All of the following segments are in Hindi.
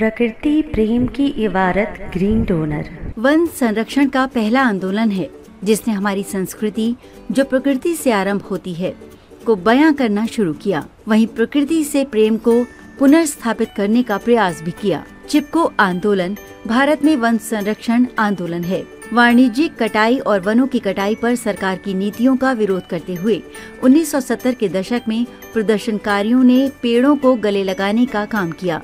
प्रकृति प्रेम की इबारत ग्रीन डोनर वन संरक्षण का पहला आंदोलन है जिसने हमारी संस्कृति, जो प्रकृति से आरंभ होती है, को बयां करना शुरू किया। वहीं प्रकृति से प्रेम को पुनर्स्थापित करने का प्रयास भी किया। चिपको आंदोलन भारत में वन संरक्षण आंदोलन है। वाणिज्यिक कटाई और वनों की कटाई पर सरकार की नीतियों का विरोध करते हुए 1970 के दशक में प्रदर्शनकारियों ने पेड़ों को गले लगाने का काम किया।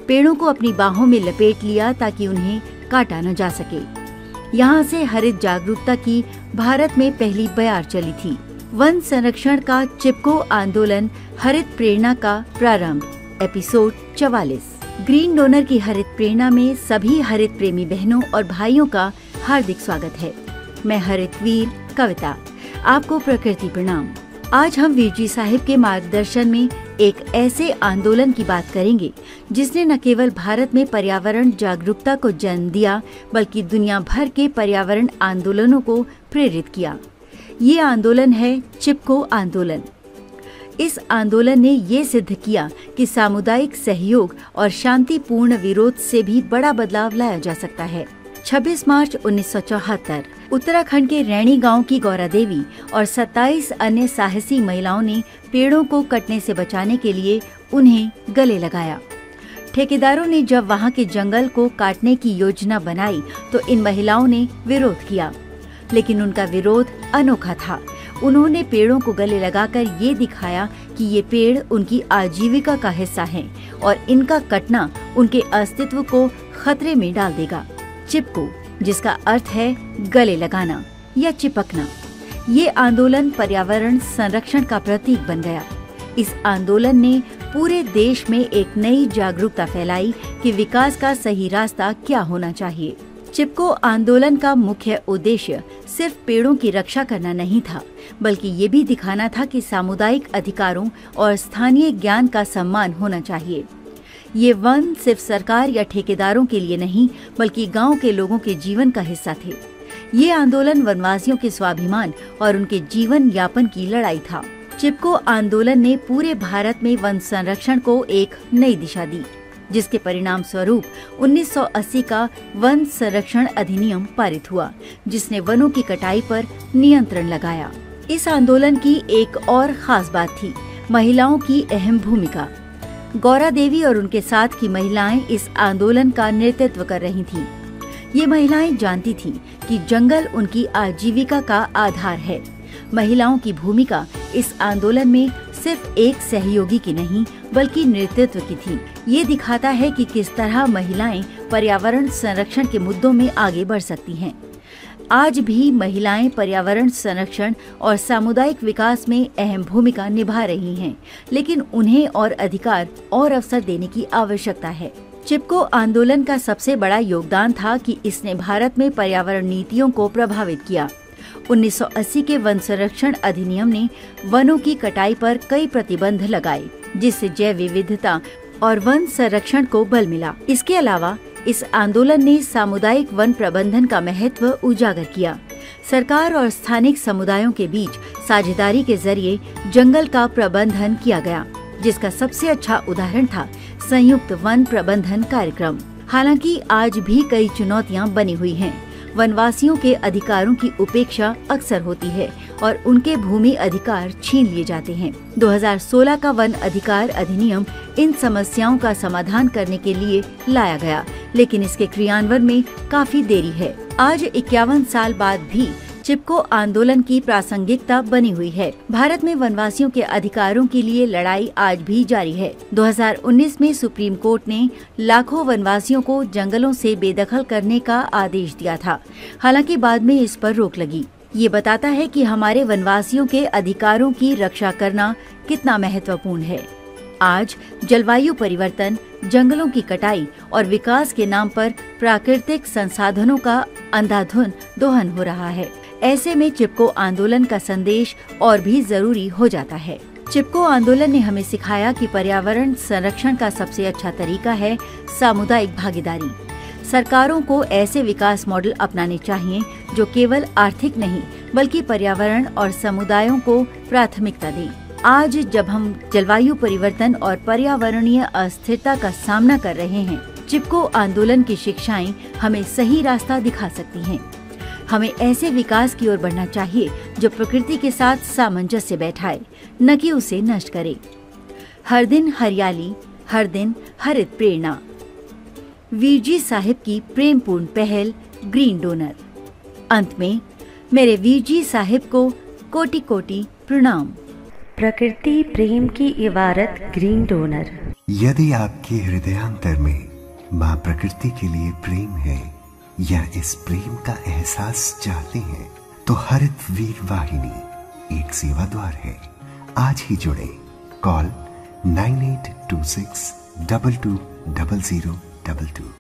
पेड़ों को अपनी बाहों में लपेट लिया ताकि उन्हें काटा न जा सके। यहाँ से हरित जागरूकता की भारत में पहली बयार चली थी। वन संरक्षण का चिपको आंदोलन, हरित प्रेरणा का प्रारंभ, एपिसोड 44। ग्रीन डोनर की हरित प्रेरणा में सभी हरित प्रेमी बहनों और भाइयों का हार्दिक स्वागत है। मैं हरित वीर कविता, आपको प्रकृति प्रणाम। आज हम वीर जी साहिब के मार्गदर्शन में एक ऐसे आंदोलन की बात करेंगे जिसने न केवल भारत में पर्यावरण जागरूकता को जन्म दिया बल्कि दुनिया भर के पर्यावरण आंदोलनों को प्रेरित किया। ये आंदोलन है चिपको आंदोलन। इस आंदोलन ने ये सिद्ध किया कि सामुदायिक सहयोग और शांतिपूर्ण विरोध से भी बड़ा बदलाव लाया जा सकता है। 26 मार्च 1974 उत्तराखंड के रैणी गांव की गौरा देवी और 27 अन्य साहसी महिलाओं ने पेड़ों को कटने से बचाने के लिए उन्हें गले लगाया। ठेकेदारों ने जब वहां के जंगल को काटने की योजना बनाई तो इन महिलाओं ने विरोध किया, लेकिन उनका विरोध अनोखा था। उन्होंने पेड़ों को गले लगाकर ये दिखाया कि ये पेड़ उनकी आजीविका का हिस्सा हैं और इनका कटना उनके अस्तित्व को खतरे में डाल देगा। चिपको, जिसका अर्थ है गले लगाना या चिपकना, ये आंदोलन पर्यावरण संरक्षण का प्रतीक बन गया। इस आंदोलन ने पूरे देश में एक नई जागरूकता फैलाई कि विकास का सही रास्ता क्या होना चाहिए। चिपको आंदोलन का मुख्य उद्देश्य सिर्फ पेड़ों की रक्षा करना नहीं था, बल्कि ये भी दिखाना था कि सामुदायिक अधिकारों और स्थानीय ज्ञान का सम्मान होना चाहिए। ये वन सिर्फ सरकार या ठेकेदारों के लिए नहीं, बल्कि गांव के लोगों के जीवन का हिस्सा थे। ये आंदोलन वनवासियों के स्वाभिमान और उनके जीवन यापन की लड़ाई था। चिपको आंदोलन ने पूरे भारत में वन संरक्षण को एक नई दिशा दी, जिसके परिणाम स्वरूप 1980 का वन संरक्षण अधिनियम पारित हुआ, जिसने वनों की कटाई पर नियंत्रण लगाया। इस आंदोलन की एक और खास बात थी महिलाओं की अहम भूमिका। गौरा देवी और उनके साथ की महिलाएं इस आंदोलन का नेतृत्व कर रही थीं। ये महिलाएं जानती थीं कि जंगल उनकी आजीविका का आधार है। महिलाओं की भूमिका इस आंदोलन में सिर्फ एक सहयोगी की नहीं, बल्कि नेतृत्व की थी। ये दिखाता है कि किस तरह महिलाएं पर्यावरण संरक्षण के मुद्दों में आगे बढ़ सकती हैं। आज भी महिलाएं पर्यावरण संरक्षण और सामुदायिक विकास में अहम भूमिका निभा रही हैं, लेकिन उन्हें और अधिकार और अवसर देने की आवश्यकता है। चिपको आंदोलन का सबसे बड़ा योगदान था कि इसने भारत में पर्यावरण नीतियों को प्रभावित किया। 1980 के वन संरक्षण अधिनियम ने वनों की कटाई पर कई प्रतिबंध लगाए, जिससे जैव विविधता और वन संरक्षण को बल मिला। इसके अलावा इस आंदोलन ने सामुदायिक वन प्रबंधन का महत्व उजागर किया। सरकार और स्थानिक समुदायों के बीच साझेदारी के जरिए जंगल का प्रबंधन किया गया, जिसका सबसे अच्छा उदाहरण था संयुक्त वन प्रबंधन कार्यक्रम। हालांकि आज भी कई चुनौतियां बनी हुई हैं। वनवासियों के अधिकारों की उपेक्षा अक्सर होती है और उनके भूमि अधिकार छीन लिए जाते हैं। 2016 का वन अधिकार अधिनियम इन समस्याओं का समाधान करने के लिए लाया गया, लेकिन इसके क्रियान्वयन में काफी देरी है। आज 51 साल बाद भी चिपको आंदोलन की प्रासंगिकता बनी हुई है। भारत में वनवासियों के अधिकारों के लिए लड़ाई आज भी जारी है। 2019 में सुप्रीम कोर्ट ने लाखों वनवासियों को जंगलों से बेदखल करने का आदेश दिया था। हालांकि बाद में इस पर रोक लगी। ये बताता है कि हमारे वनवासियों के अधिकारों की रक्षा करना कितना महत्वपूर्ण है। आज जलवायु परिवर्तन, जंगलों की कटाई और विकास के नाम पर प्राकृतिक संसाधनों का अंधाधुंध दोहन हो रहा है। ऐसे में चिपको आंदोलन का संदेश और भी जरूरी हो जाता है। चिपको आंदोलन ने हमें सिखाया कि पर्यावरण संरक्षण का सबसे अच्छा तरीका है सामुदायिक भागीदारी। सरकारों को ऐसे विकास मॉडल अपनाने चाहिए जो केवल आर्थिक नहीं, बल्कि पर्यावरण और समुदायों को प्राथमिकता दें। आज जब हम जलवायु परिवर्तन और पर्यावरणीय अस्थिरता का सामना कर रहे हैं, चिपको आंदोलन की शिक्षाएं हमें सही रास्ता दिखा सकती हैं। हमें ऐसे विकास की ओर बढ़ना चाहिए जो प्रकृति के साथ सामंजस्य बैठाए, न कि उसे नष्ट करे। हर दिन हरियाली, हर दिन हरित प्रेरणा। वीरजी साहिब की प्रेमपूर्ण पहल ग्रीन डोनर। अंत में मेरे वीरजी साहिब को कोटि कोटि प्रणाम। प्रकृति प्रेम की इबारत ग्रीन डोनर। यदि आपके हृदयांतर में माँ प्रकृति के लिए प्रेम है या इस प्रेम का एहसास चाहते हैं, तो हरित वीर वाहिनी एक सेवा द्वार है। आज ही जुड़े। कॉल 9826 220022।